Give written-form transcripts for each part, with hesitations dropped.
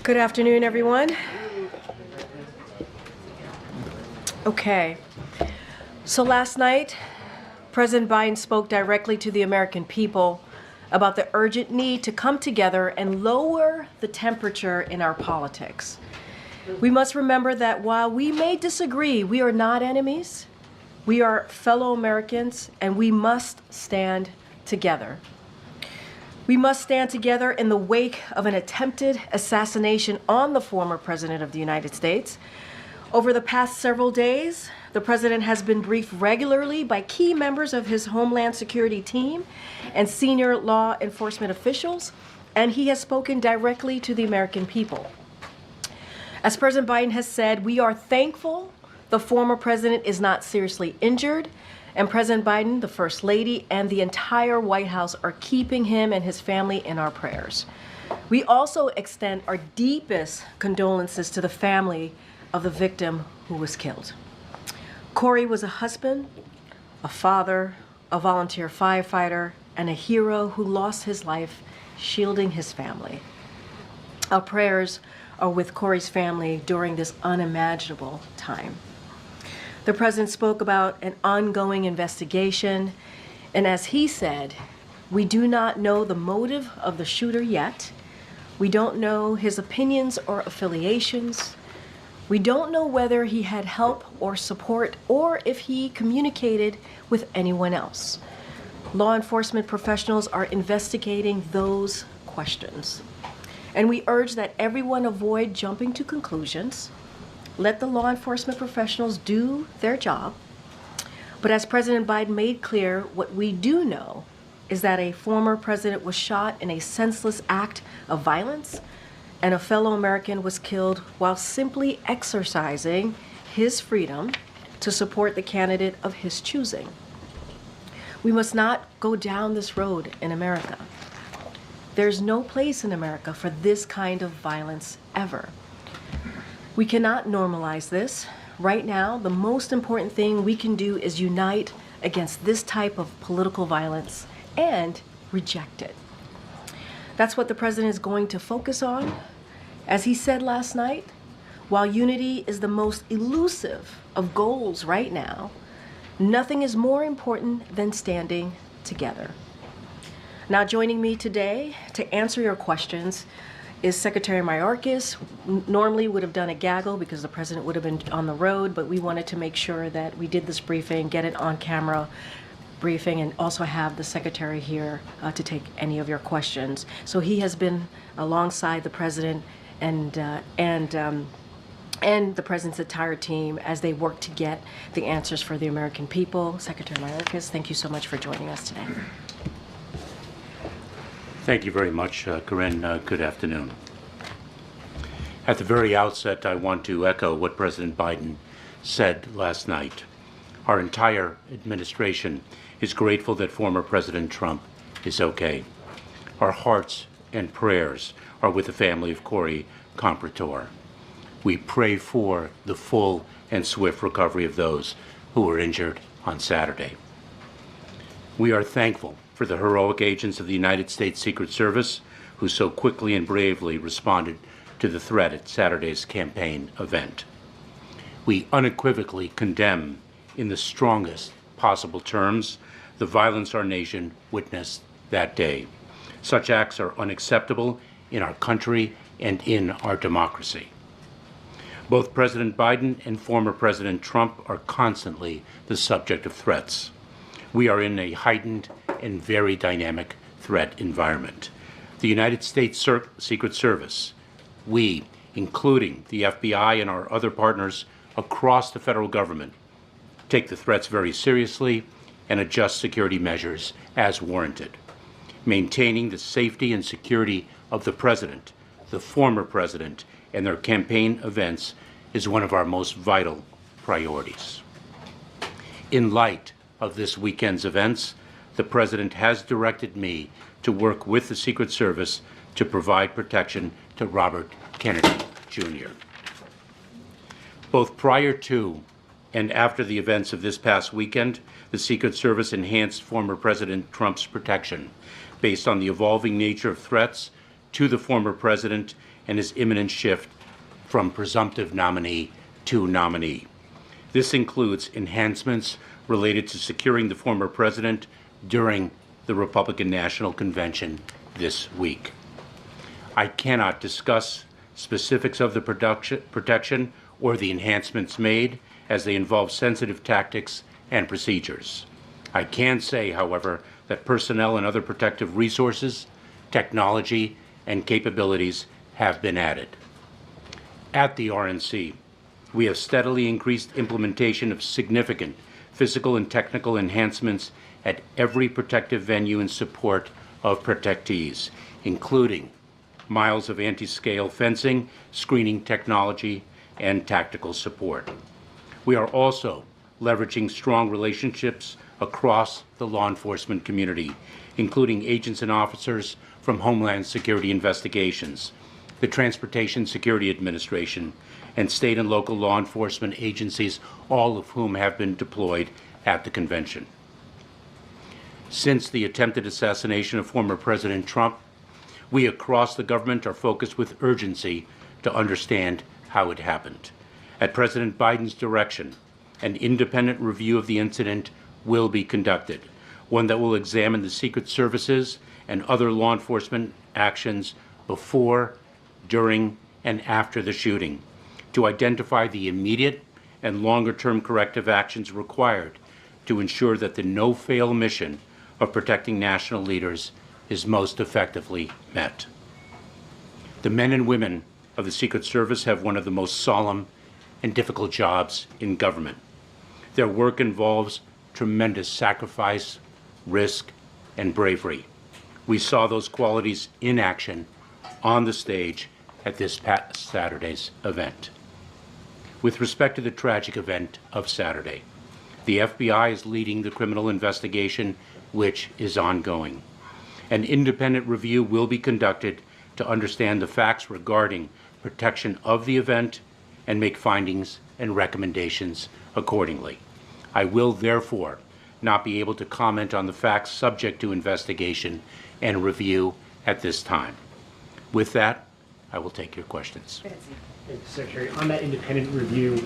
Good afternoon, everyone. Okay, so last night, President Biden spoke directly to the American people about the urgent need to come together and lower the temperature in our politics. We must remember that while we may disagree, we are not enemies. We are fellow Americans, and we must stand together. We must stand together in the wake of an attempted assassination on the former President of the United States. Over the past several days, the President has been briefed regularly by key members of his Homeland Security team and senior law enforcement officials, and he has spoken directly to the American people. As President Biden has said, we are thankful the former President is not seriously injured, and President Biden, the First Lady, and the entire White House are keeping him and his family in our prayers. We also extend our deepest condolences to the family of the victim who was killed. Corey was a husband, a father, a volunteer firefighter, and a hero who lost his life shielding his family. Our prayers are with Corey's family during this unimaginable time. The President spoke about an ongoing investigation, and as he said, we do not know the motive of the shooter yet. We don't know his opinions or affiliations. We don't know whether he had help or support or if he communicated with anyone else. Law enforcement professionals are investigating those questions. And we urge that everyone avoid jumping to conclusions. Let the law enforcement professionals do their job. But as President Biden made clear, what we do know is that a former president was shot in a senseless act of violence, and a fellow American was killed while simply exercising his freedom to support the candidate of his choosing. We must not go down this road in America. There's no place in America for this kind of violence ever. We cannot normalize this. Right now, the most important thing we can do is unite against this type of political violence and reject it. That's what the President is going to focus on. As he said last night, while unity is the most elusive of goals right now, nothing is more important than standing together. Now, joining me today to answer your questions is Secretary Mayorkas. Normally would have done a gaggle because the President would have been on the road, but we wanted to make sure that we did this briefing, get it on camera briefing, and also have the Secretary here to take any of your questions. So he has been alongside the President and the President's entire team as they work to get the answers for the American people. Secretary Mayorkas, thank you so much for joining us today. Thank you very much, Karine. Good afternoon. At the very outset, I want to echo what President Biden said last night. Our entire administration is grateful that former President Trump is okay. Our hearts and prayers are with the family of Corey Comprator. We pray for the full and swift recovery of those who were injured on Saturday. We are thankful for the heroic agents of the United States Secret Service who so quickly and bravely responded to the threat at Saturday's campaign event. We unequivocally condemn, in the strongest possible terms, the violence our nation witnessed that day. Such acts are unacceptable in our country and in our democracy. Both President Biden and former President Trump are constantly the subject of threats. We are in a heightened and very dynamic threat environment. The United States Secret Service, we, including the FBI and our other partners across the federal government, take the threats very seriously and adjust security measures as warranted. Maintaining the safety and security of the President, the former President, and their campaign events is one of our most vital priorities. In light of this weekend's events, the President has directed me to work with the Secret Service to provide protection to Robert Kennedy, Jr. Both prior to and after the events of this past weekend, the Secret Service enhanced former President Trump's protection based on the evolving nature of threats to the former president and his imminent shift from presumptive nominee to nominee. This includes enhancements related to securing the former president during the Republican National Convention this week. I cannot discuss specifics of the protection or the enhancements made, as they involve sensitive tactics and procedures. I can say, however, that personnel and other protective resources, technology, and capabilities have been added. At the RNC, we have steadily increased implementation of significant physical and technical enhancements at every protective venue in support of protectees, including miles of anti-scale fencing, screening technology, and tactical support. We are also leveraging strong relationships across the law enforcement community, including agents and officers from Homeland Security Investigations, the Transportation Security Administration, and state and local law enforcement agencies, all of whom have been deployed at the convention. Since the attempted assassination of former President Trump, we across the government are focused with urgency to understand how it happened. At President Biden's direction, an independent review of the incident will be conducted, one that will examine the Secret Services and other law enforcement actions before, during, and after the shooting, to identify the immediate and longer-term corrective actions required to ensure that the no-fail mission of protecting national leaders is most effectively met. The men and women of the Secret Service have one of the most solemn and difficult jobs in government. Their work involves tremendous sacrifice, risk, and bravery. We saw those qualities in action on the stage at this past Saturday's event. With respect to the tragic event of Saturday, the FBI is leading the criminal investigation, which is ongoing. An independent review will be conducted to understand the facts regarding protection of the event and make findings and recommendations accordingly. I will therefore not be able to comment on the facts subject to investigation and review at this time. With that, I will take your questions. Thank you, Secretary. On that independent review,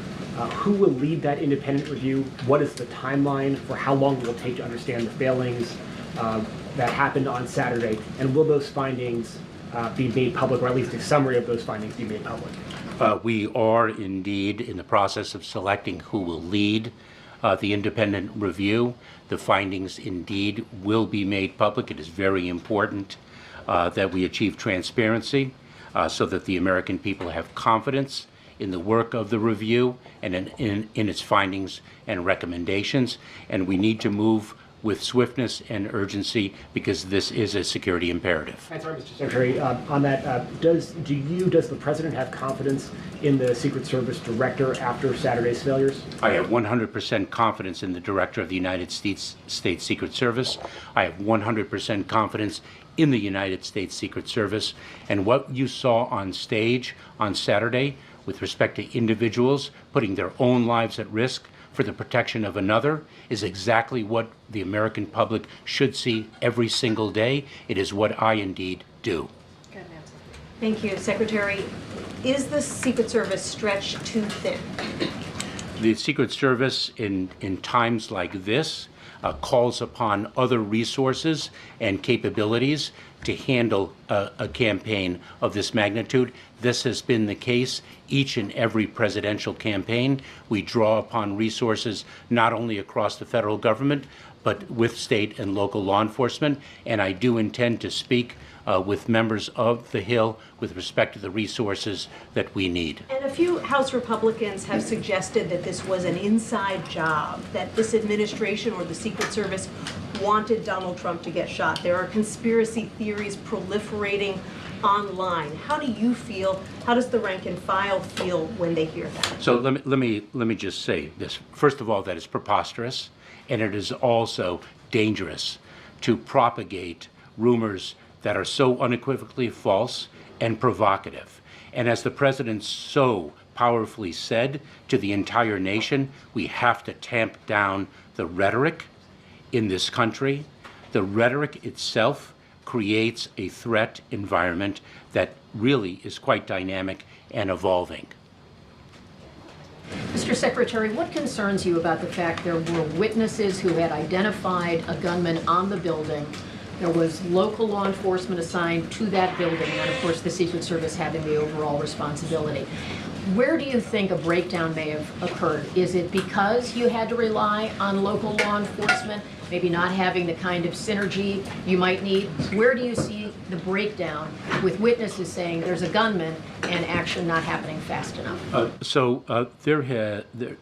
who will lead that independent review? What is the timeline for how long it will take to understand the failings that happened on Saturday? And will those findings be made public, or at least a summary of those findings be made public? We are indeed in the process of selecting who will lead the independent review. The findings indeed will be made public. It is very important that we achieve transparency so that the American people have confidence in the work of the review and in its findings and recommendations. And we need to move with swiftness and urgency because this is a security imperative. That's right, Mr. Secretary. On that, does the President have confidence in the Secret Service director after Saturday's failures? I have 100% confidence in the director of the United States Secret Service. I have 100% confidence in the United States Secret Service. And what you saw on stage on Saturday with respect to individuals putting their own lives at risk for the protection of another is exactly what the American public should see every single day. It is what I indeed do. Thank you, Secretary. Is the Secret Service stretched too thin? The Secret Service in times like this calls upon other resources and capabilities to handle a campaign of this magnitude. This has been the case each and every presidential campaign. We draw upon resources not only across the federal government, but with state and local law enforcement. And I do intend to speak with members of the Hill with respect to the resources that we need. And a few House Republicans have suggested that this was an inside job, that this administration or the Secret Service wanted Donald Trump to get shot. There are conspiracy theories proliferating online. How do you feel? How does the rank and file feel when they hear that? So let me just say this. First of all, that is preposterous, and it is also dangerous to propagate rumors that are so unequivocally false and provocative. And as the president so powerfully said to the entire nation, we have to tamp down the rhetoric in this country. The rhetoric itself creates a threat environment that really is quite dynamic and evolving. Mr. Secretary, what concerns you about the fact there were witnesses who had identified a gunman on the building? There was local law enforcement assigned to that building, and of course the Secret Service having the overall responsibility. Where do you think a breakdown may have occurred? Is it because you had to rely on local law enforcement, maybe not having the kind of synergy you might need? Where do you see the breakdown with witnesses saying there's a gunman and action not happening fast enough?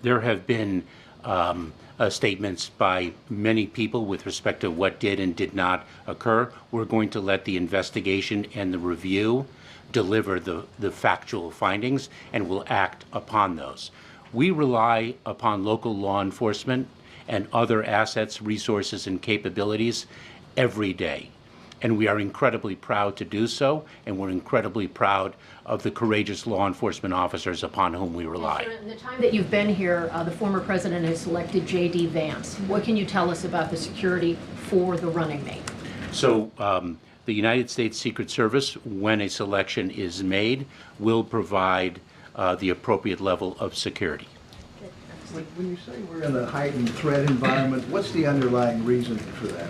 There have been statements by many people with respect to what did and did not occur. We're going to let the investigation and the review deliver the factual findings, and will act upon those. We rely upon local law enforcement and other assets, resources, and capabilities every day. And we are incredibly proud to do so, and we're incredibly proud of the courageous law enforcement officers upon whom we rely. Sir, in the time that you've been here, the former president has selected J.D. Vance. What can you tell us about the security for the running mate? So the United States Secret Service, when a selection is made, will provide the appropriate level of security. When you say we're in a heightened threat environment, what's the underlying reason for that?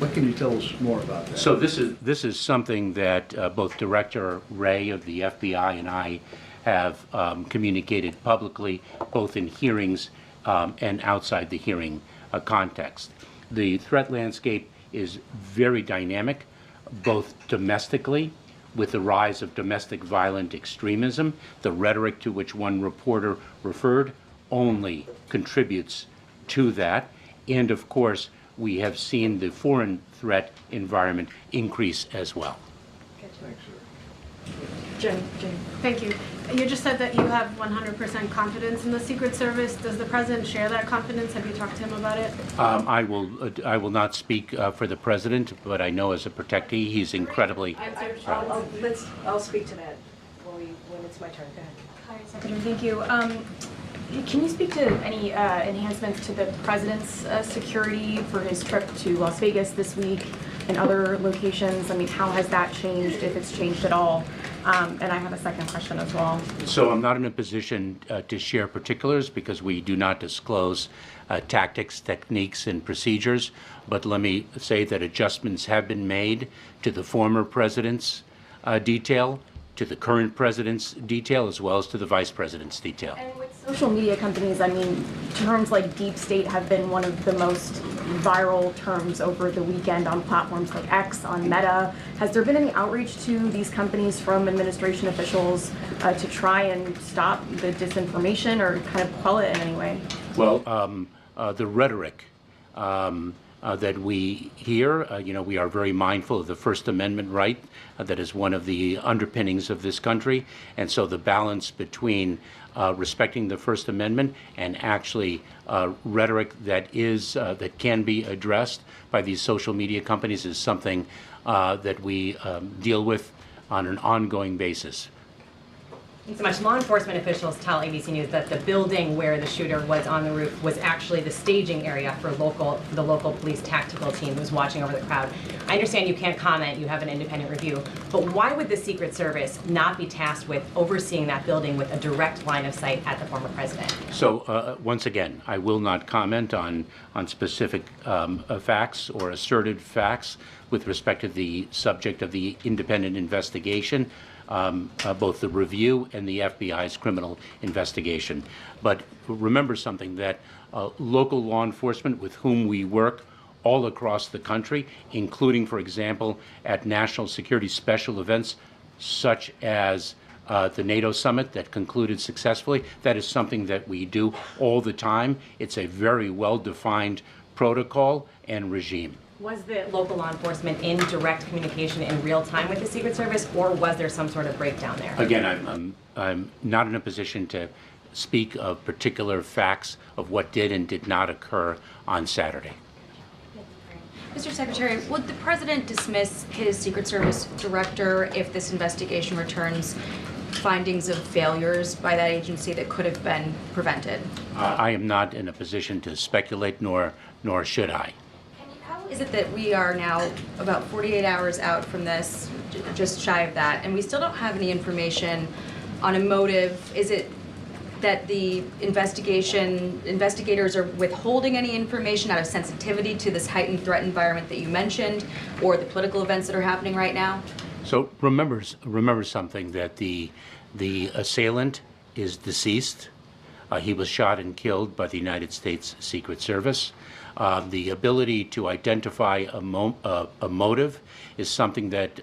What can you tell us more about that? So this is something that both Director Wray of the FBI and I have communicated publicly, both in hearings and outside the hearing context. The threat landscape is very dynamic, both domestically, with the rise of domestic violent extremism. The rhetoric to which one reporter referred only contributes to that. And of course, we have seen the foreign threat environment increase as well. Thanks, sir. Jen. Thank you. You just said that you have 100% confidence in the Secret Service. Does the president share that confidence? Have you talked to him about it? I will not speak for the president, but I know as a protectee, he's incredibly. I'll speak to that when it's my turn. Go ahead. Hi, Secretary. Thank you. Can you speak to any enhancements to the president's security for his trip to Las Vegas this week and other locations? I mean, how has that changed, if it's changed at all? And I have a second question as well. So I'm not in a position to share particulars because we do not disclose tactics, techniques, and procedures. But let me say that adjustments have been made to the former president's detail, to the current president's detail, as well as to the vice president's detail. And with social media companies, I mean, terms like deep state have been one of the most viral terms over the weekend on platforms like X, on Meta. Has there been any outreach to these companies from administration officials to try and stop the disinformation or kind of quell it in any way? Well, the rhetoric that we hear, we are very mindful of the First Amendment right that is one of the underpinnings of this country. And so the balance between respecting the First Amendment and actually rhetoric that can be addressed by these social media companies is something that we deal with on an ongoing basis. Thanks so much. Law enforcement officials tell ABC News that the building where the shooter was on the roof was actually the staging area for the local police tactical team who was watching over the crowd. I understand you can't comment, you have an independent review, but why would the Secret Service not be tasked with overseeing that building with a direct line of sight at the former president? So once again, I will not comment on specific facts or asserted facts with respect to the subject of the independent investigation. Both the review and the FBI's criminal investigation. But remember something, that local law enforcement with whom we work all across the country, including, for example, at national security special events such as the NATO summit that concluded successfully, that is something that we do all the time. It's a very well-defined protocol and regime. Was the local law enforcement in direct communication in real time with the Secret Service, or was there some sort of breakdown there? Again, I'm not in a position to speak of particular facts of what did and did not occur on Saturday. Mr. Secretary, would the president dismiss his Secret Service director if this investigation returns findings of failures by that agency that could have been prevented? I am not in a position to speculate, nor should I. How is it that we are now about 48 hours out from this, just shy of that, and we still don't have any information on a motive? Is it that the investigators are withholding any information out of sensitivity to this heightened threat environment that you mentioned, or the political events that are happening right now? So remember something, that the assailant is deceased. He was shot and killed by the United States Secret Service. The ability to identify a motive is something that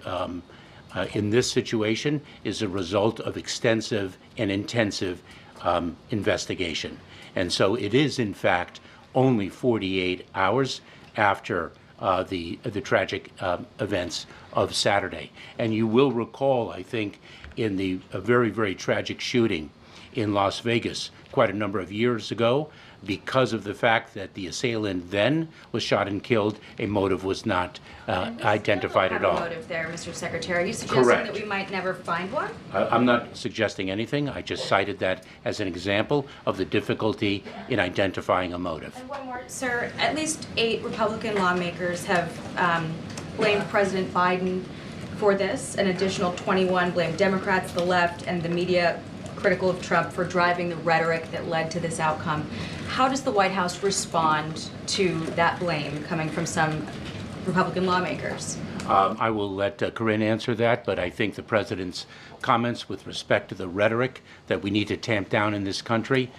in this situation is a result of extensive and intensive investigation. And so it is, in fact, only 48 hours after the tragic events of Saturday. And you will recall, I think, in the very, very tragic shooting in Las Vegas quite a number of years ago, because of the fact that the assailant then was shot and killed, a motive was not identified at all. A motive there, Mr. Secretary. Are you suggesting Correct. that we might never find one? I'm not suggesting anything. I just cited that as an example of the difficulty in identifying a motive. And one more, sir. At least 8 Republican lawmakers have blamed President Biden for this. An additional 21 blamed Democrats, the left, and the media critical of Trump for driving the rhetoric that led to this outcome. How does the White House respond to that blame coming from some Republican lawmakers? I will let Karine answer that, but I think the president's comments with respect to the rhetoric that we need to tamp down in this country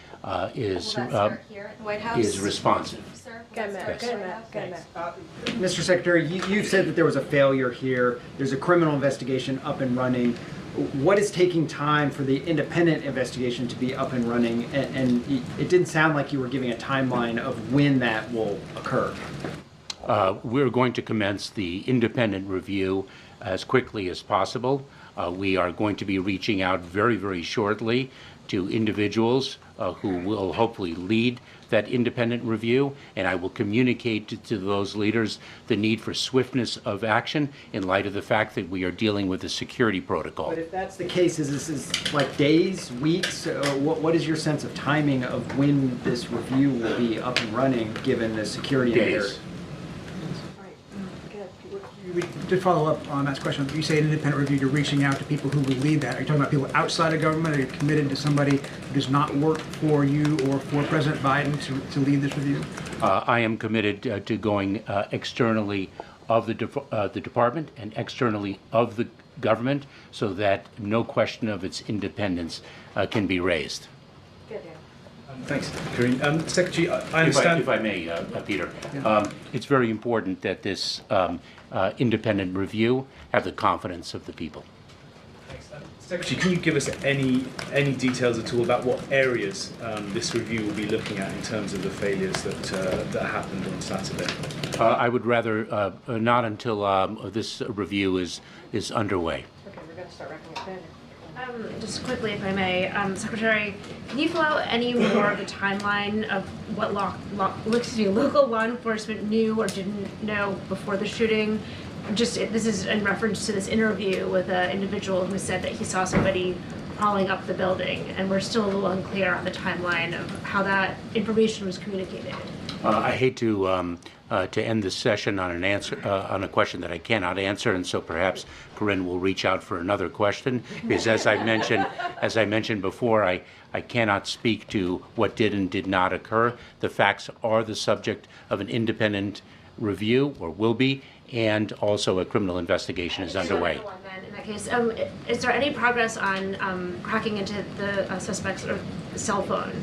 is Will that start here at the White House? is responsive. Sir, will Go that ahead, start Matt. at the Go White ahead, House? Matt. Mr. Secretary, you said that there was a failure here. There's a criminal investigation up and running. What is taking time for the independent investigation to be up and running? And it didn't sound like you were giving a timeline of when that will occur. We're going to commence the independent review as quickly as possible. We are going to be reaching out very, very shortly to individuals who will hopefully lead that independent review, and I will communicate to those leaders the need for swiftness of action in light of the fact that we are dealing with a security protocol. But if that's the case, is this like days, weeks? What is your sense of timing of when this review will be up and running, given the security in there? Days. To follow up on Matt's question, you say an independent review, you're reaching out to people who will lead that. Are you talking about people outside of government? Are you committed to somebody who does not work for you or for President Biden to lead this review? I am committed to going externally of the department and externally of the government so that no question of its independence can be raised. Thanks, Karine. Secretary, I understand. If I may, Peter, it's very important that this independent review have the confidence of the people. Thanks. Secretary, can you give us any details at all about what areas this review will be looking at in terms of the failures that happened on Saturday? I would rather not until this review is underway. Okay, we're going to start wrapping up. Just quickly, if I may, Secretary, can you fill out any more of the timeline of what local law enforcement knew or didn't know before the shooting? This is in reference to this interview with an individual who said that he saw somebody crawling up the building, and we're still a little unclear on the timeline of how that information was communicated. I hate to end this session on an answer on a question that I cannot answer, and so perhaps Karine will reach out for another question. Because as I mentioned before, I cannot speak to what did and did not occur. The facts are the subject of an independent review, or will be, and also a criminal investigation is underway. In that case, is there any progress on cracking into the suspect's cell phone?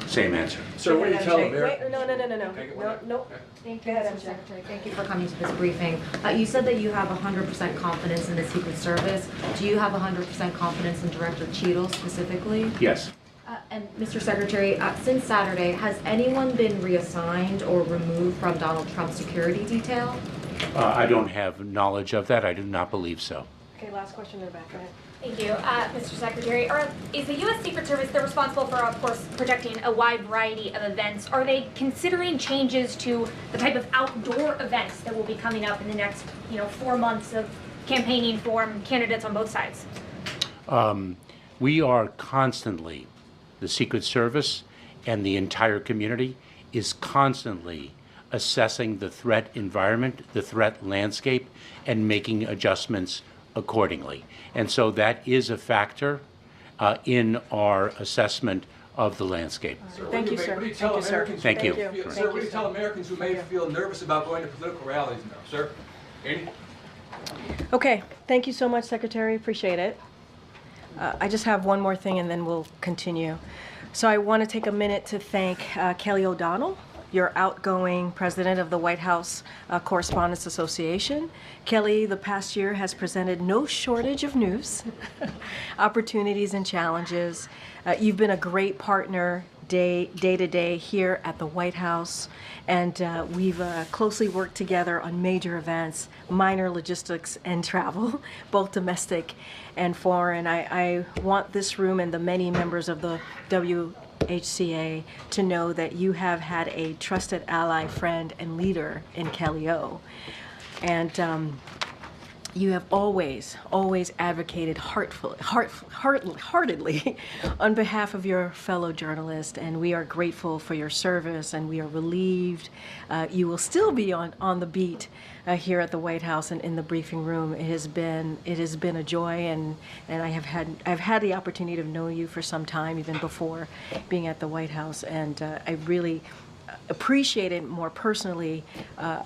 Same answer. So what do you tell them? Wait, no. Thank you, Mr. Secretary. Thank you for coming to this briefing. You said that you have 100% confidence in the Secret Service. Do you have 100% confidence in Director Cheadle specifically? Yes. And Mr. Secretary, since Saturday, has anyone been reassigned or removed from Donald Trump's security detail? I don't have knowledge of that. I do not believe so. Okay, last question in the back. Go ahead. Thank you, Mr. Secretary. Is the U.S. Secret Service, they're responsible for, of course, protecting a wide variety of events. Are they considering changes to the type of outdoor events that will be coming up in the next, 4 months of campaigning for candidates on both sides? We are constantly, the Secret Service and the entire community is constantly assessing the threat environment, the threat landscape, and making adjustments accordingly. And so that is a factor in our assessment of the landscape. Thank you, sir. What do you tell Thank you, sir. Americans? Thank you. Thank you. Sir, what do you tell Americans who may feel nervous about going to political rallies now, sir? Any? Okay, thank you so much, Secretary. Appreciate it. I just have one more thing and then we'll continue. So I want to take a minute to thank Kelly O'Donnell, your outgoing president of the White House Correspondents Association. Kelly, the past year has presented no shortage of news, opportunities and challenges. You've been a great partner day to day here at the White House, and we've closely worked together on major events, minor logistics and travel, both domestic and foreign. I want this room and the many members of the WHCA to know that you have had a trusted ally, friend, and leader in Kelly O. And you have always advocated heartedly on behalf of your fellow journalists, and we are grateful for your service, and we are relieved you will still be on the beat here at the White House and in the briefing room. It has been a joy, and I've had the opportunity to know you for some time, even before being at the White House, and I really appreciated more personally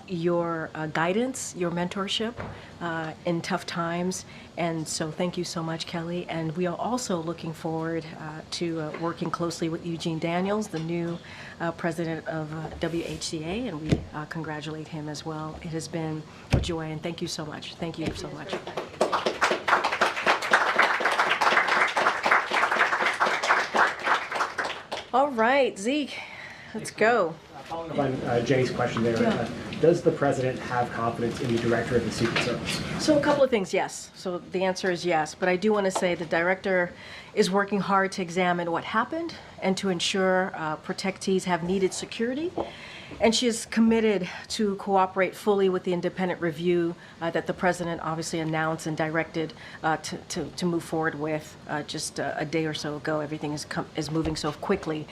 your guidance, your mentorship in tough times. And so thank you so much, Kelly. And we are also looking forward to working closely with Eugene Daniels, the new president of WHCA, and we congratulate him as well. It has been a joy, and thank you so much. Thank you so much. All right, Zeke, let's go. Following up on Jay's question there, does the president have confidence in the director of the Secret Service? So a couple of things, yes. So the answer is yes, but I do want to say the director is working hard to examine what happened and to ensure protectees have needed security. And she is committed to cooperate fully with the independent review that the president obviously announced and directed to move forward with just a day or so ago. Everything is moving so quickly.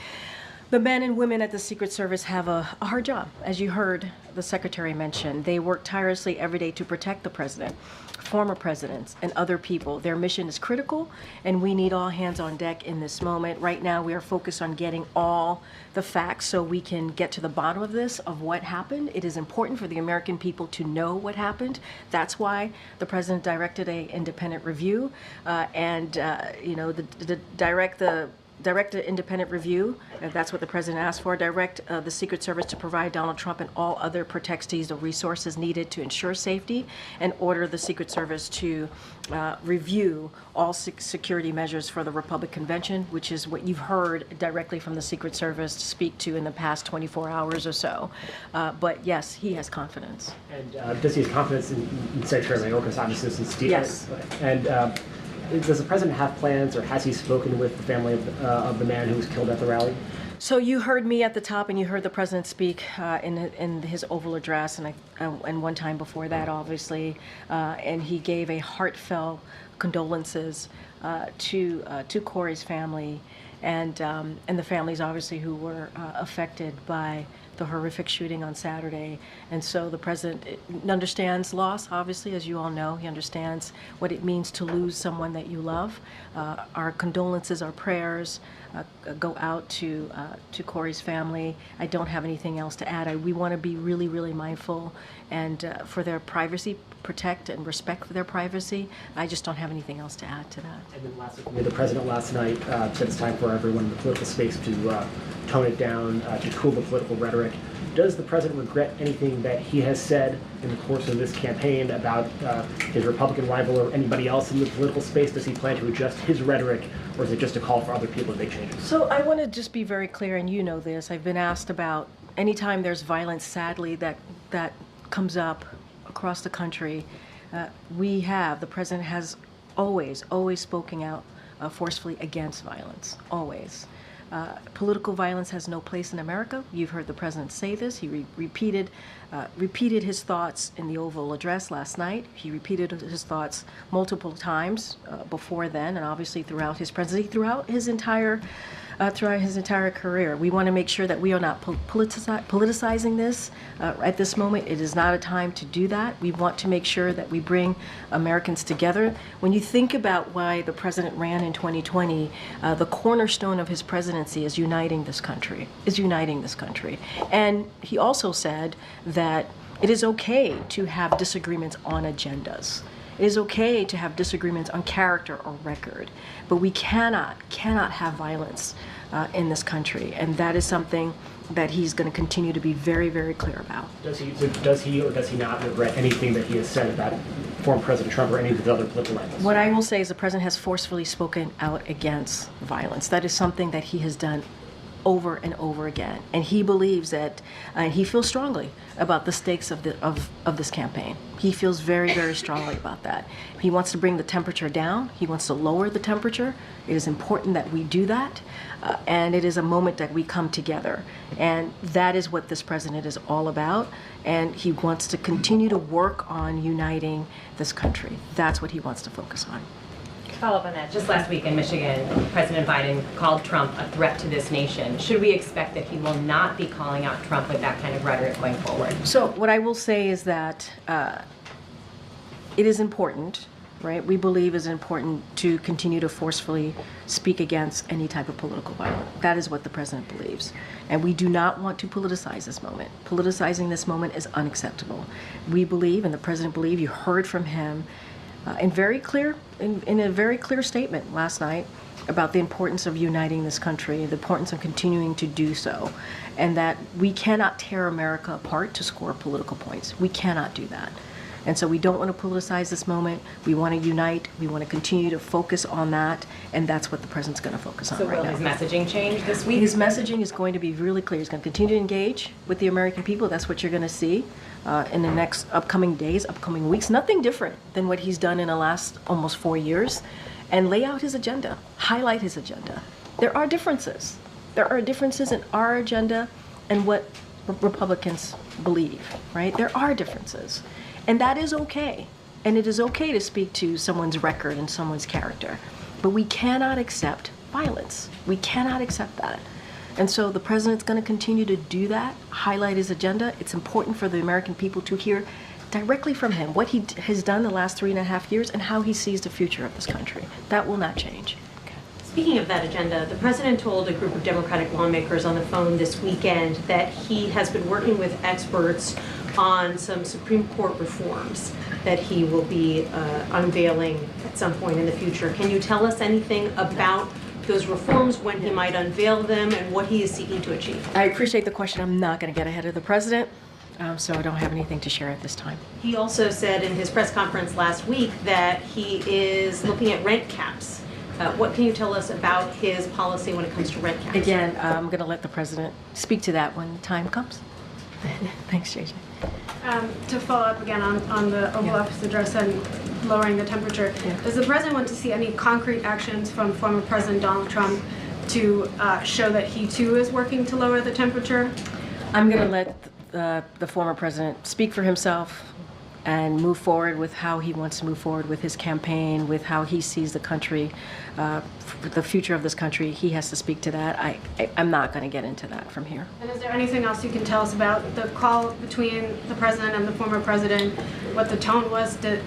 The men and women at the Secret Service have a hard job. As you heard the Secretary mention, they work tirelessly every day to protect the president, former presidents, and other people. Their mission is critical, and we need all hands on deck in this moment. Right now, we are focused on getting all the facts so we can get to the bottom of this, of what happened. It is important for the American people to know what happened. That's why the president directed an independent review, direct an independent review, if that's what the president asked for, direct the Secret Service to provide Donald Trump and all other protectees the resources needed to ensure safety, and order the Secret Service to review all security measures for the Republican Convention, which is what you've heard directly from the Secret Service speak to in the past 24 hours or so. But yes, he has confidence. And does he have confidence in Secretary Mayorkas, obviously, since Steve? Yes. And does the president have plans, or has he spoken with the family of the man who was killed at the rally? So you heard me at the top, and you heard the president speak in his Oval Address, and one time before that, obviously, and he gave a heartfelt condolences to Corey's family, and the families obviously who were affected by the horrific shooting on Saturday. And so the president understands loss, obviously, as you all know. He understands what it means to lose someone that you love. Our condolences, our prayers go out to Corey's family. I don't have anything else to add. We want to be really, really mindful and for their privacy, protect and respect for their privacy. I just don't have anything else to add to that. And then lastly, the president last night said it's time for everyone in the political space to tone it down, to cool the political rhetoric. Does the president regret anything that he has said in the course of this campaign about his Republican rival or anybody else in the political space? Does he plan to adjust his rhetoric, or is it just a call for other people to make changes? So I want to just be very clear, and you know this. I've been asked about anytime there's violence, sadly, that comes up across the country. The president has always spoken out forcefully against violence, always. Political violence has no place in America. You've heard the president say this. He repeated his thoughts in the Oval Address last night. He repeated his thoughts multiple times before then, and obviously throughout his presidency, throughout his entire throughout his entire career. We want to make sure that we are not politicizing this at this moment. It is not a time to do that. We want to make sure that we bring Americans together. When you think about why the president ran in 2020, the cornerstone of his presidency is uniting this country, And he also said that it is okay to have disagreements on agendas. It is okay to have disagreements on character or record, but we cannot have violence in this country, and that is something that he's going to continue to be very, very clear about. Does he or does he not regret anything that he has said about former President Trump or any of the other political rivals? What I will say is the president has forcefully spoken out against violence. That is something that he has done over and over again, and he believes that, he feels strongly about the stakes of this campaign. He feels very, very strongly about that. He wants to bring the temperature down. He wants to lower the temperature. It is important that we do that, and it is a moment that we come together, and that is what this president is all about. And he wants to continue to work on uniting this country. That's what he wants to focus on. Follow up on that. Just last week in Michigan, President Biden called Trump a threat to this nation. Should we expect that he will not be calling out Trump with that kind of rhetoric going forward? So what I will say is that it is important, right? We believe it's important to continue to forcefully speak against any type of political violence. That is what the president believes. And we do not want to politicize this moment. Politicizing this moment is unacceptable. We believe, and the president believes, you heard from him, in a very clear statement last night about the importance of uniting this country, the importance of continuing to do so, and that we cannot tear America apart to score political points. We cannot do that. And so we don't want to politicize this moment. We want to unite. We want to continue to focus on that, and that's what the president's going to focus on right now. So will his messaging change this week? His messaging is going to be really clear. He's going to continue to engage with the American people. That's what you're going to see in the next upcoming days, upcoming weeks. Nothing different than what he's done in the last almost 4 years, and lay out his agenda, highlight his agenda. There are differences. There are differences in our agenda and what Republicans believe, right? There are differences. And that is okay. And it is okay to speak to someone's record and someone's character. But we cannot accept violence. We cannot accept that. And so the president's going to continue to do that, highlight his agenda. It's important for the American people to hear directly from him what he has done the last 3.5 years and how he sees the future of this country. That will not change. Speaking of that agenda, the president told a group of Democratic lawmakers on the phone this weekend that he has been working with experts on some Supreme Court reforms that he will be unveiling at some point in the future. Can you tell us anything about those reforms, when he might unveil them, and what he is seeking to achieve? I appreciate the question. I'm not going to get ahead of the president, so I don't have anything to share at this time. He also said in his press conference last week that he is looking at rent caps. What can you tell us about his policy when it comes to rent caps? Again, I'm going to let the president speak to that when the time comes. Thanks, JJ. To follow up again on the Oval Office address and lowering the temperature, does the president want to see any concrete actions from former President Donald Trump to show that he too is working to lower the temperature? I'm going to let the former president speak for himself and move forward with how he wants to move forward with his campaign, with how he sees the country, the future of this country. He has to speak to that. I'm not going to get into that from here. And is there anything else you can tell us about the call between the president and the former president, what the tone was? Did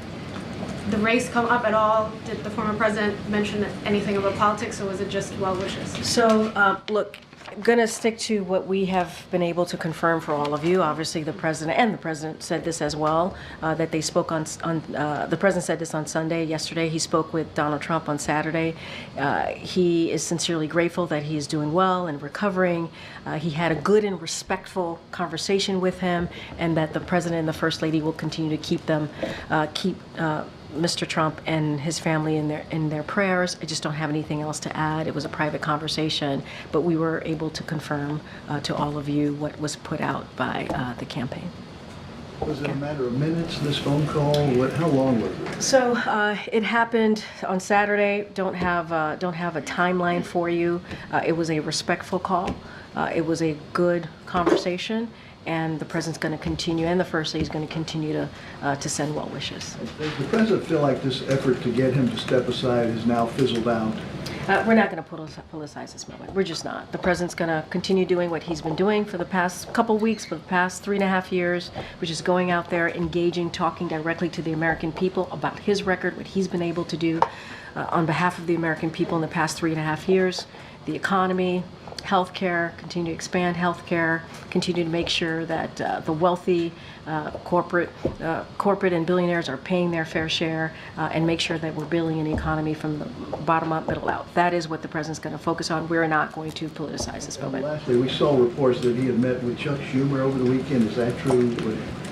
the race come up at all? Did the former president mention anything about politics, or was it just well wishes? So, look, I'm going to stick to what we have been able to confirm for all of you. Obviously, the president said this as well, that they spoke on the president said this on Sunday. Yesterday, he spoke with Donald Trump on Saturday. He is sincerely grateful that he is doing well and recovering. He had a good and respectful conversation with him, and that the president and the first lady will continue to keep Mr. Trump and his family in their prayers. I just don't have anything else to add. It was a private conversation, but we were able to confirm to all of you what was put out by the campaign. Was it a matter of minutes, this phone call? How long was it? So it happened on Saturday. Don't have a timeline for you. It was a respectful call. It was a good conversation. And the president's going to continue, and the first lady is going to continue to send well wishes. Does the president feel like this effort to get him to step aside has now fizzled out? We're not going to politicize this moment. We're just not. The president's going to continue doing what he's been doing for the past couple weeks, for the past 3.5 years, which is going out there, engaging, talking directly to the American people about his record, what he's been able to do on behalf of the American people in the past 3.5 years, the economy, healthcare, continue to expand healthcare, continue to make sure that the wealthy corporate and billionaires are paying their fair share, and make sure that we're building an economy from the bottom up, middle out. That is what the president's going to focus on. We're not going to politicize this moment. Lastly, we saw reports that he had met with Chuck Schumer over the weekend. Is that true?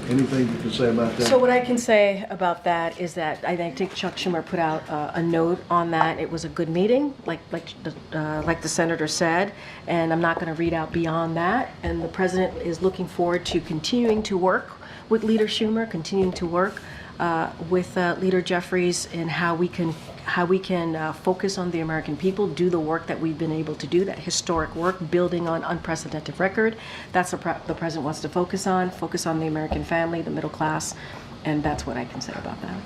Anything you can say about that? So what I can say about that is that I think Chuck Schumer put out a note on that. It was a good meeting, like the senator said, and I'm not going to read out beyond that. And the president is looking forward to continuing to work with Leader Schumer, continuing to work with Leader Jeffries in how we can focus on the American people, do the work that we've been able to do, that historic work, building on unprecedented record. That's what the president wants to focus on the American family, the middle class, and that's what I can say about that.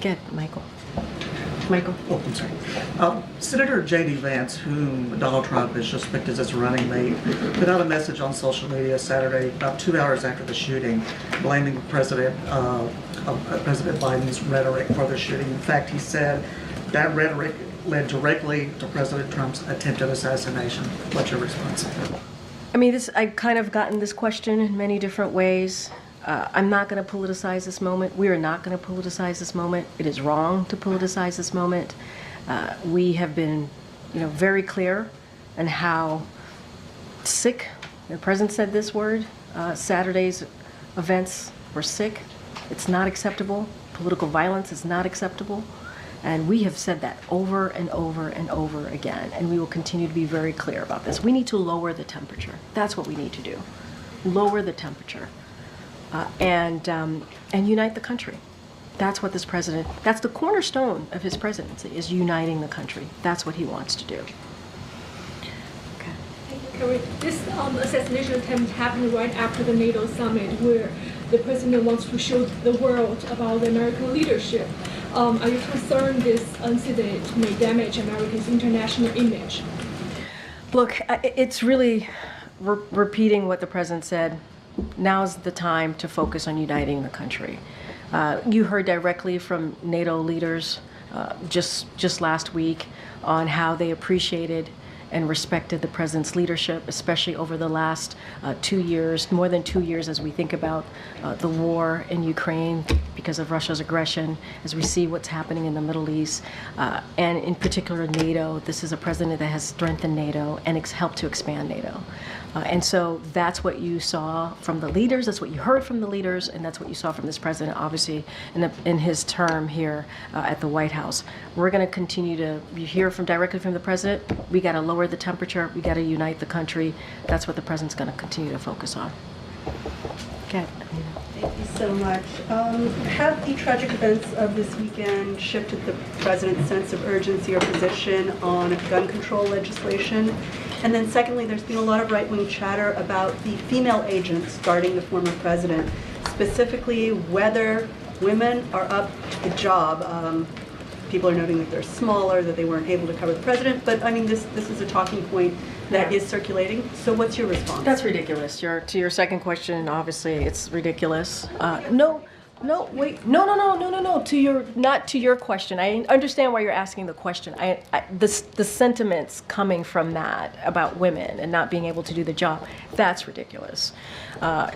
Good, Michael. Michael? Oh, I'm sorry. Senator J.D. Vance, whom Donald Trump has just picked as his running mate, put out a message on social media Saturday, about 2 hours after the shooting, blaming President Biden's rhetoric for the shooting. In fact, he said that rhetoric led directly to President Trump's attempted assassination. What's your response? I mean, I've kind of gotten this question in many different ways. I'm not going to politicize this moment. We are not going to politicize this moment. It is wrong to politicize this moment. We have been, very clear on how sick. The president said this word. Saturday's events were sick. It's not acceptable. Political violence is not acceptable. And we have said that over and over and over again. And we will continue to be very clear about this. We need to lower the temperature. That's what we need to do. Lower the temperature. And unite the country. That's what this president, that's the cornerstone of his presidency, is uniting the country. That's what he wants to do. Okay. Thank you, Karine. This assassination attempt happened right after the NATO summit, where the president wants to show the world about the American leadership. Are you concerned this incident may damage America's international image? Look, it's really repeating what the president said. Now's the time to focus on uniting the country. You heard directly from NATO leaders just last week on how they appreciated and respected the president's leadership, especially over the last 2 years, more than 2 years, as we think about the war in Ukraine because of Russia's aggression, as we see what's happening in the Middle East, and in particular NATO. This is a president that has strengthened NATO and helped to expand NATO. And so that's what you saw from the leaders, that's what you heard from the leaders, and that's what you saw from this president, obviously, in his term here at the White House. We're going to continue to hear directly from the president. We got to lower the temperature. We got to unite the country. That's what the president's going to continue to focus on. Okay. Thank you so much. Have the tragic events of this weekend shifted the president's sense of urgency or position on gun control legislation? And then secondly, there's been a lot of right-wing chatter about the female agents guarding the former president, specifically whether women are up to the job. People are noting that they're smaller, that they weren't able to cover the president, but I mean, this is a talking point that is circulating. So what's your response? That's ridiculous. To your second question, obviously, it's ridiculous. Not to your question. I understand why you're asking the question. The sentiments coming from that about women and not being able to do the job, that's ridiculous.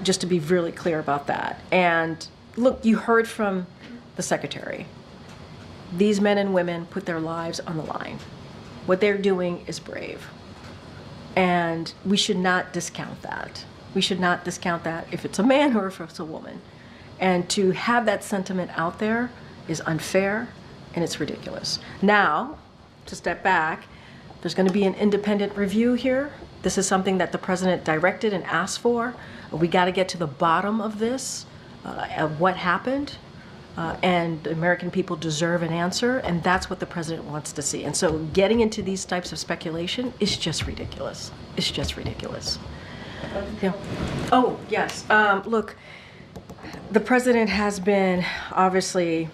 Just to be really clear about that. And look, you heard from the secretary. These men and women put their lives on the line. What they're doing is brave. And we should not discount that. We should not discount that if it's a man or if it's a woman. And to have that sentiment out there is unfair and it's ridiculous. Now, to step back, there's going to be an independent review here. This is something that the president directed and asked for. We got to get to the bottom of this, of what happened. And the American people deserve an answer, and that's what the president wants to see. And so getting into these types of speculation is just ridiculous. It's just ridiculous. Yeah. Oh, yes. Look, the president has been obviously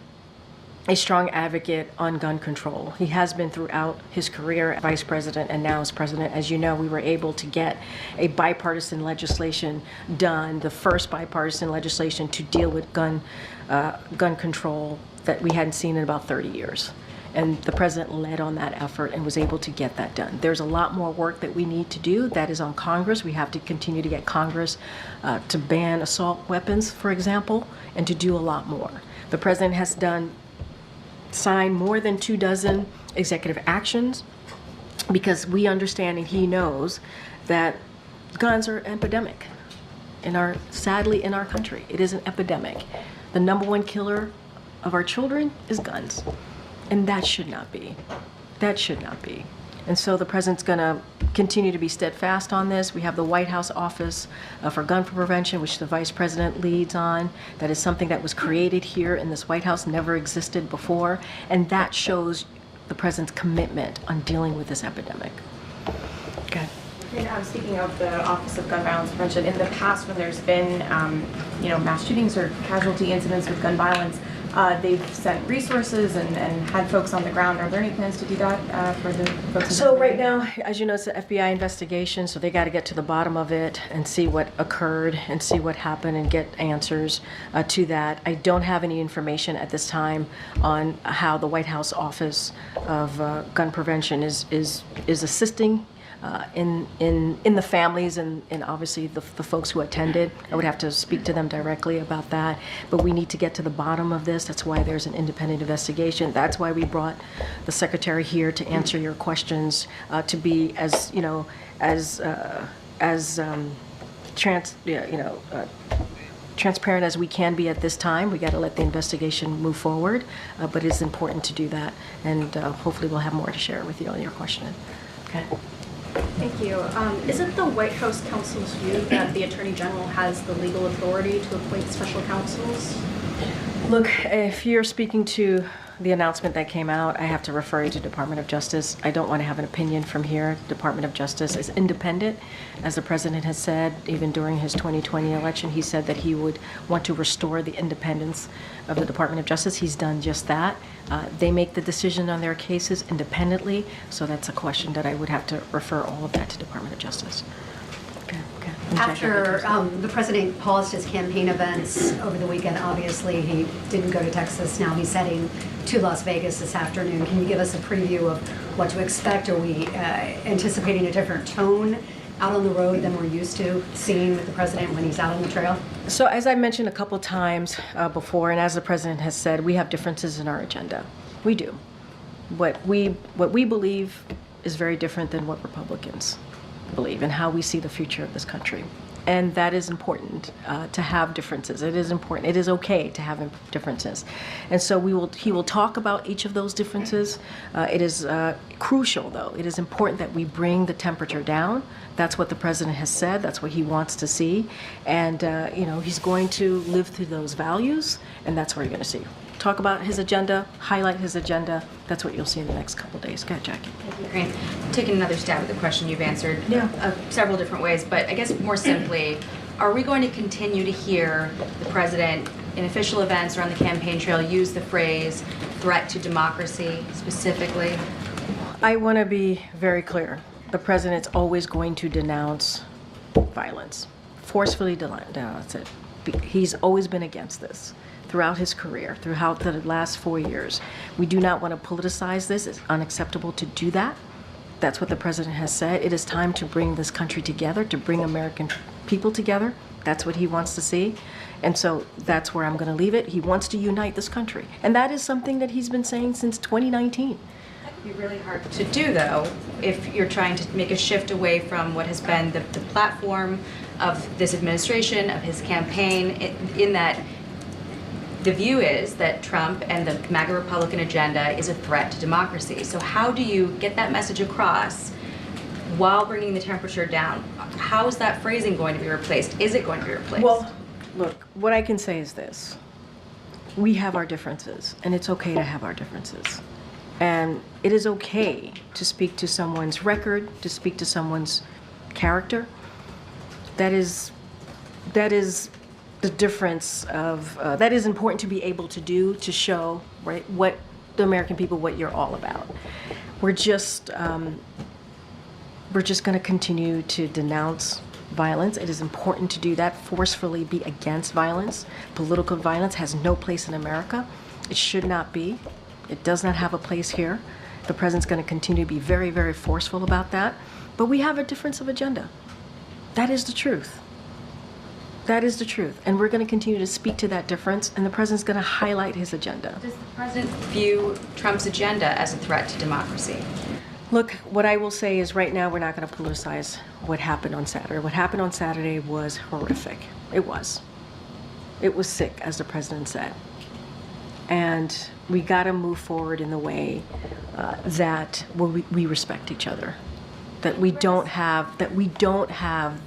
a strong advocate on gun control. He has been throughout his career as vice president and now as president. As you know, we were able to get a bipartisan legislation done, the first bipartisan legislation to deal with gun control that we hadn't seen in about 30 years. And the president led on that effort and was able to get that done. There's a lot more work that we need to do. That is on Congress. We have to continue to get Congress to ban assault weapons, for example, and to do a lot more. The president has signed more than 24 executive actions because we understand and he knows that guns are an epidemic sadly in our country. It is an epidemic. The number one killer of our children is guns. And that should not be. That should not be. And so the president's going to continue to be steadfast on this. We have the White House Office for Gun Prevention, which the vice president leads on. That is something that was created here in this White House, never existed before. And that shows the president's commitment on dealing with this epidemic. Okay. And speaking of the Office of Gun Violence Prevention, in the past when there's been mass shootings or casualty incidents with gun violence, they've sent resources and had folks on the ground. Are there any plans to do that for the folks? So right now, as you know, it's an FBI investigation, so they got to get to the bottom of it and see what occurred and see what happened and get answers to that. I don't have any information at this time on how the White House Office of Gun Prevention is assisting in the families and obviously the folks who attended. I would have to speak to them directly about that. But we need to get to the bottom of this. That's why there's an independent investigation. That's why we brought the secretary here to answer your questions, to be as transparent as we can be at this time. We got to let the investigation move forward, but it's important to do that. And hopefully we'll have more to share with you on your question. Okay. Thank you. Is it the White House counsel's view that the Attorney General has the legal authority to appoint special counsels? Look, if you're speaking to the announcement that came out, I have to refer you to Department of Justice. I don't want to have an opinion from here. Department of Justice is independent. As the president has said, even during his 2020 election, he said that he would want to restore the independence of the Department of Justice. He's done just that. They make the decision on their cases independently, so that's a question that I would have to refer all of that to Department of Justice. After the president paused his campaign events over the weekend, obviously he didn't go to Texas. Now he's heading to Las Vegas this afternoon. Can you give us a preview of what to expect? Are we anticipating a different tone out on the road than we're used to seeing with the president when he's out on the trail? So as I mentioned a couple times before, and as the president has said, we have differences in our agenda. We do. What we believe is very different than what Republicans believe and how we see the future of this country. And that is important, to have differences. It is important. It is okay to have differences. And so he will talk about each of those differences. It is crucial, though. It is important that we bring the temperature down. That's what the president has said. That's what he wants to see. And, he's going to live through those values, and that's what you're going to see. Talk about his agenda, highlight his agenda. That's what you'll see in the next couple of days. Go ahead, Jackie. Thank you, Karine. Taking another stab at the question you've answered several different ways, but I guess more simply, are we going to continue to hear the president in official events or on the campaign trail use the phrase threat to democracy specifically? I want to be very clear. The president's always going to denounce violence, forcefully denounce it. He's always been against this throughout his career, throughout the last 4 years. We do not want to politicize this. It's unacceptable to do that. That's what the president has said. It is time to bring this country together, to bring American people together. That's what he wants to see. And so that's where I'm going to leave it. He wants to unite this country. And that is something that he's been saying since 2019. That could be really hard to do, though, if you're trying to make a shift away from what has been the platform of this administration, of his campaign, in that the view is that Trump and the MAGA Republican agenda is a threat to democracy. So how do you get that message across while bringing the temperature down? How is that phrasing going to be replaced? Is it going to be replaced? Well, look, what I can say is this. We have our differences, and it's okay to have our differences. And it is okay to speak to someone's record, to speak to someone's character. That is the difference of, that is important to be able to do, to show, right, what the American people, what you're all about. We're just going to continue to denounce violence. It is important to do that, forcefully be against violence. Political violence has no place in America. It should not be. It does not have a place here. The president's going to continue to be very, very forceful about that. But we have a difference of agenda. That is the truth. That is the truth. And we're going to continue to speak to that difference, and the president's going to highlight his agenda. Does the president view Trump's agenda as a threat to democracy? Look, what I will say is right now we're not going to politicize what happened on Saturday. What happened on Saturday was horrific. It was. It was sick, as the president said. And we got to move forward in the way that we respect each other. That we don't have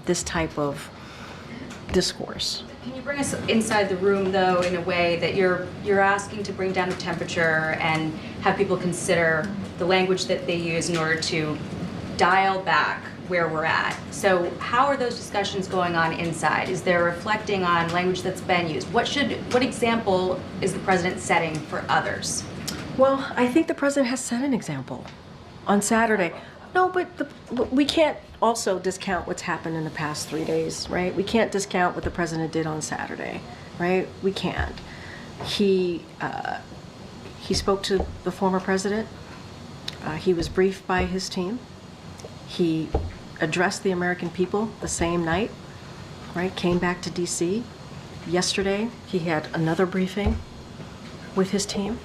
this type of discourse. Can you bring us inside the room, though, in a way that you're asking to bring down the temperature and have people consider the language that they use in order to dial back where we're at? So how are those discussions going on inside? Is there reflecting on language that's been used? What example is the president setting for others? Well, I think the president has set an example on Saturday. No, but we can't also discount what's happened in the past 3 days, right? We can't discount what the president did on Saturday, right? We can't. He spoke to the former president. He was briefed by his team. He addressed the American people the same night, right? Came back to D.C. Yesterday, he had another briefing with his team.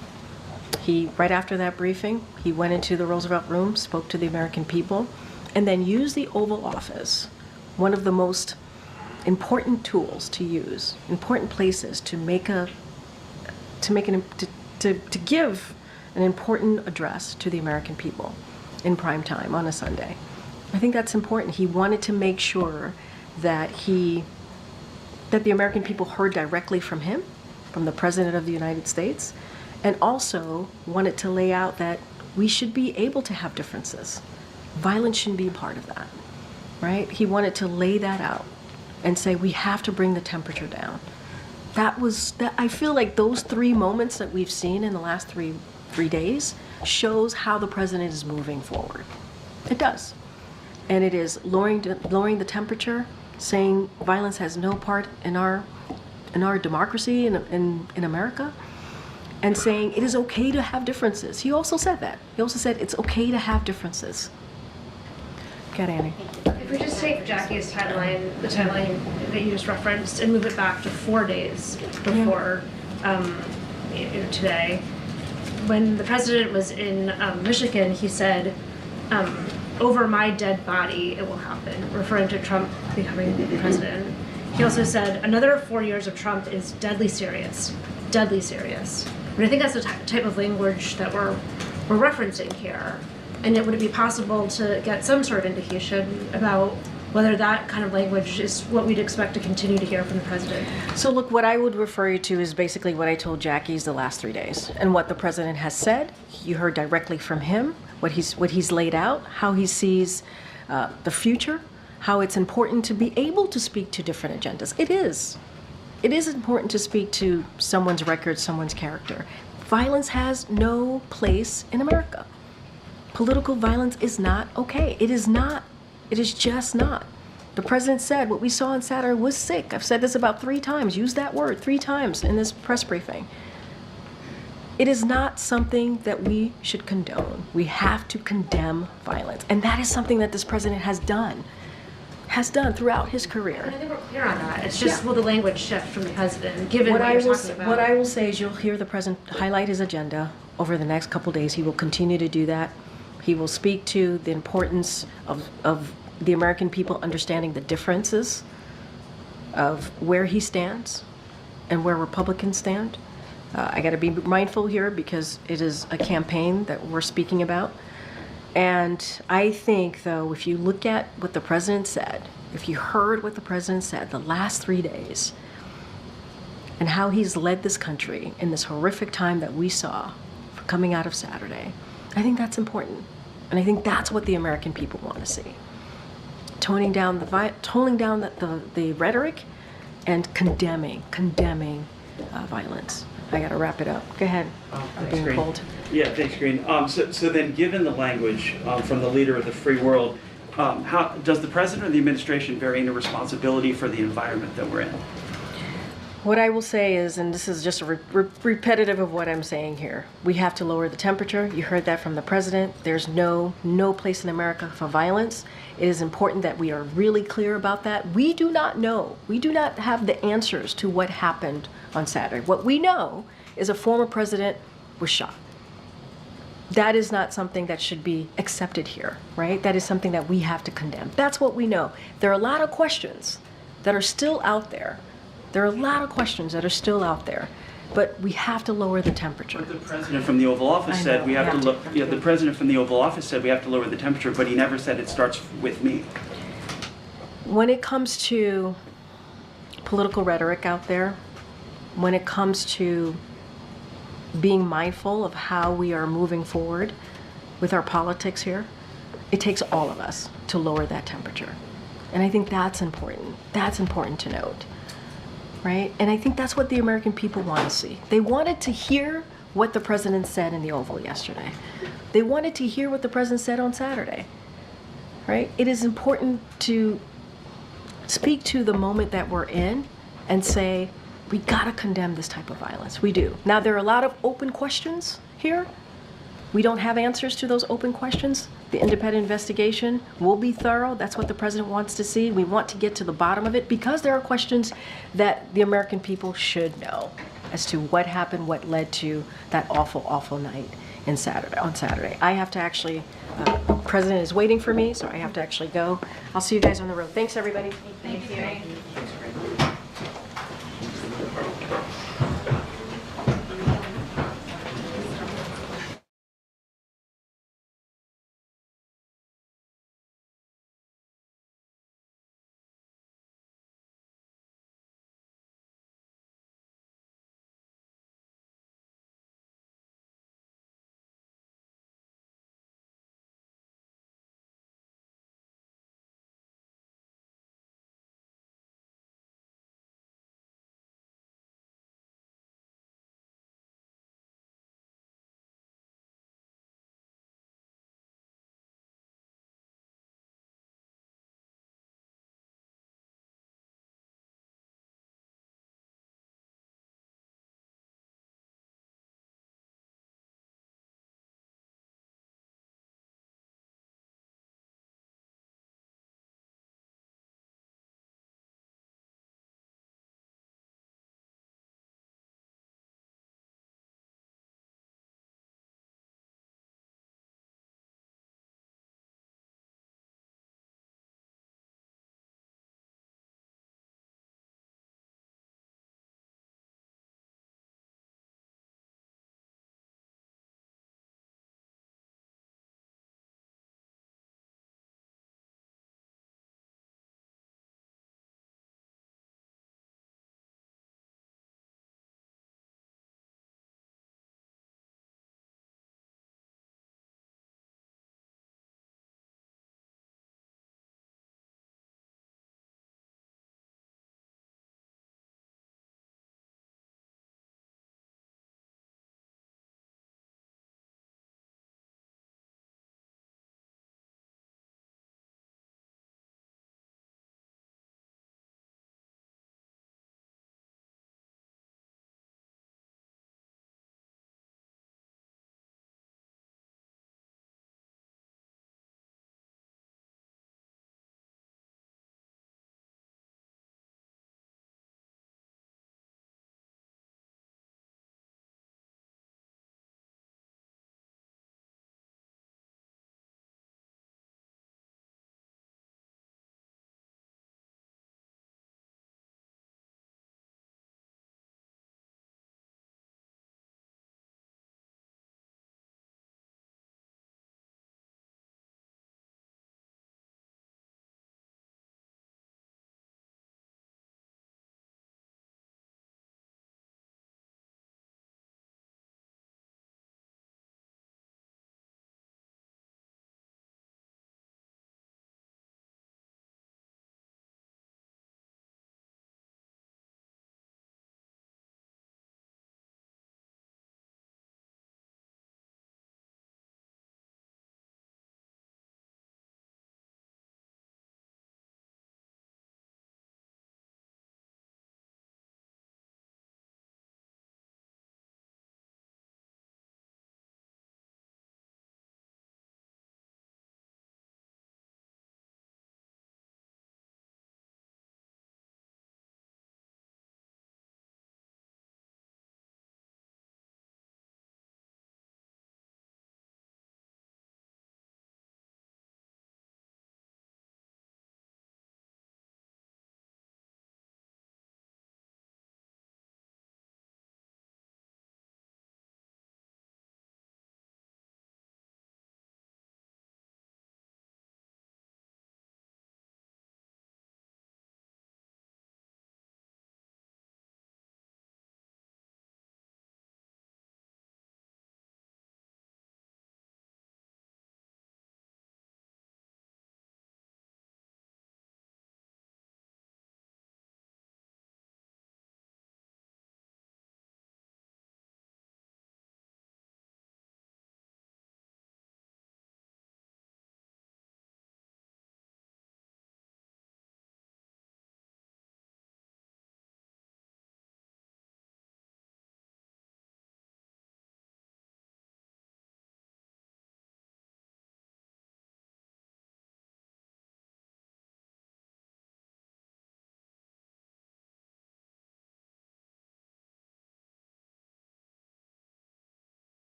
Right after that briefing, he went into the Roosevelt Room, spoke to the American people, and then used the Oval Office, one of the most important tools to use, important places to give an important address to the American people in prime time on a Sunday. I think that's important. He wanted to make sure that the American people heard directly from him, from the President of the United States, and also wanted to lay out that we should be able to have differences. Violence shouldn't be a part of that, right? He wanted to lay that out and say we have to bring the temperature down. I feel like those 3 moments that we've seen in the last three days shows how the president is moving forward. It does. And it is lowering the temperature, saying violence has no part in our democracy in America, and saying it is okay to have differences. He also said that. He also said it's okay to have differences. Go ahead, Annie. If we just take Jackie's timeline, the timeline that you just referenced, and move it back to 4 days before today, when the president was in Michigan, he said, over my dead body, it will happen, referring to Trump becoming president. He also said, another 4 years of Trump is deadly serious. Deadly serious. And I think that's the type of language that we're referencing here. And would it be possible to get some sort of indication about whether that kind of language is what we'd expect to continue to hear from the president? So look, what I would refer you to is basically what I told Jackie's the last 3 days, and what the president has said. You heard directly from him, what he's laid out, how he sees the future, how it's important to be able to speak to different agendas. It is important to speak to someone's record, someone's character. Violence has no place in America. Political violence is not okay. It is not. It is just not. The president said what we saw on Saturday was sick. I've said this about 3 times. Use that word 3 times in this press briefing. It is not something that we should condone. We have to condemn violence. And that is something that this president has done throughout his career. And I think we're clear on that. It's just will the language shift from the president, given what you're talking about? What I will say is you'll hear the president highlight his agenda over the next couple days. He will continue to do that. He will speak to the importance of the American people understanding the differences of where he stands and where Republicans stand. I got to be mindful here because it is a campaign that we're speaking about. And I think, though, if you look at what the president said, if you heard what the president said the last 3 days, and how he's led this country in this horrific time that we saw coming out of Saturday, I think that's important. And I think that's what the American people want to see. Toning down the rhetoric, and condemning violence. I got to wrap it up. Go ahead. I'm being Karine. pulled. Yeah, thanks, Karine. So then, given the language from the leader of the free world, how does the president or the administration bear any responsibility for the environment that we're in? What I will say is, and this is just a repetitive of what I'm saying here, we have to lower the temperature. You heard that from the president. There's no place in America for violence. It is important that we are really clear about that. We do not know. We do not have the answers to what happened on Saturday. What we know is a former president was shot. That is not something that should be accepted here, right? That is something that we have to condemn. That's what we know. There are a lot of questions that are still out there. There are a lot of questions that are still out there, but we have to lower the temperature. But the president from the Oval Office said we have to look. Yeah, the president from the Oval Office said we have to lower the temperature, but he never said it starts with me. When it comes to political rhetoric out there, when it comes to being mindful of how we are moving forward with our politics here, it takes all of us to lower that temperature. And I think that's important. That's important to note, right? And I think that's what the American people want to see. They wanted to hear what the president said in the Oval yesterday. They wanted to hear what the president said on Saturday, right? It is important to speak to the moment that we're in and say, we gotta condemn this type of violence. We do. Now, there are a lot of open questions here. We don't have answers to those open questions. The independent investigation will be thorough. That's what the president wants to see. We want to get to the bottom of it because there are questions that the American people should know as to what happened, what led to that awful, awful night on Saturday. I have to actually, the president is waiting for me, so I have to actually go. I'll see you guys on the road. Thanks, everybody. Thank you.